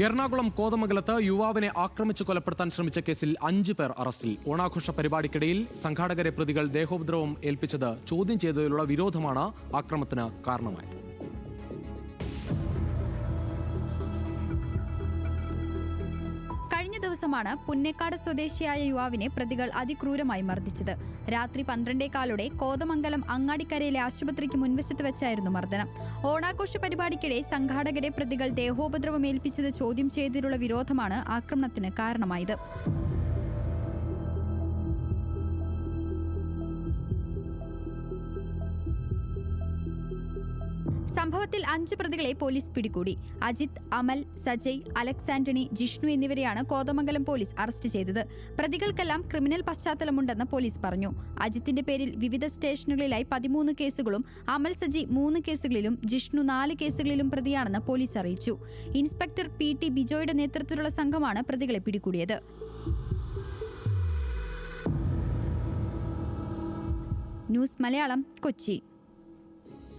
എറണാകുളം കോതമംഗലത്ത് യുവാവിനെ ആക്രമിച്ച് കൊലപ്പെടുത്താൻ ശ്രമിച്ച കേസിൽ 5 പേർ അറസ്റ്റിൽ. ഓണാഘോഷ പരിപാടിക്കിടയിൽ സംഘാടകരെ പ്രതികൾ ദേഹോപദ്രവം ഏൽപ്പിച്ചത് ചോദ്യം ചെയ്തതിലുള്ള വിരോധമാണ് ആക്രമണത്തിന് കാരണമായത്. കഴിഞ്ഞ ദിവസമാണ് പുന്നേക്കാട് സ്വദേശിയായ യുവാവിനെ പ്രതികൾ അതിക്രൂരമായി മർദ്ദിച്ചത്. രാത്രി 12:15 കോതമംഗലം അങ്ങാടിക്കരയിലെ ആശുപത്രിക്ക് മുൻവശത്ത് വെച്ചായിരുന്നു മർദ്ദനം. ഓണാഘോഷ പരിപാടിക്കിടെ സംഘാടകരെ പ്രതികൾ ദേഹോപദ്രവം ഏൽപ്പിച്ചത് ചോദ്യം ചെയ്തതിലുള്ള വിരോധമാണ് ആക്രമണത്തിന് കാരണമായത്. സംഭവത്തിൽ 5 പ്രതികളെ പോലീസ് പിടികൂടി. അജിത്, അമൽ, സജയ്, അലക്സ് ആന്റണി, ജിഷ്ണു എന്നിവരെയാണ് കോതമംഗലം പോലീസ് അറസ്റ്റ് ചെയ്തത്. പ്രതികൾക്കെല്ലാം ക്രിമിനൽ പശ്ചാത്തലമുണ്ടെന്ന് പോലീസ് പറഞ്ഞു. അജിത്തിന്റെ പേരിൽ വിവിധ സ്റ്റേഷനുകളിലായി 13 കേസുകളും അമൽ സജി 3 കേസുകളിലും ജിഷ്ണു 4 കേസുകളിലും പ്രതിയാണെന്ന് പോലീസ് അറിയിച്ചു. ഇൻസ്പെക്ടർ PT ബിജോയുടെ നേതൃത്വത്തിലുള്ള സംഘമാണ് പ്രതികളെ പിടികൂടിയത്. ന്യൂസ് മലയാളം, കൊച്ചി.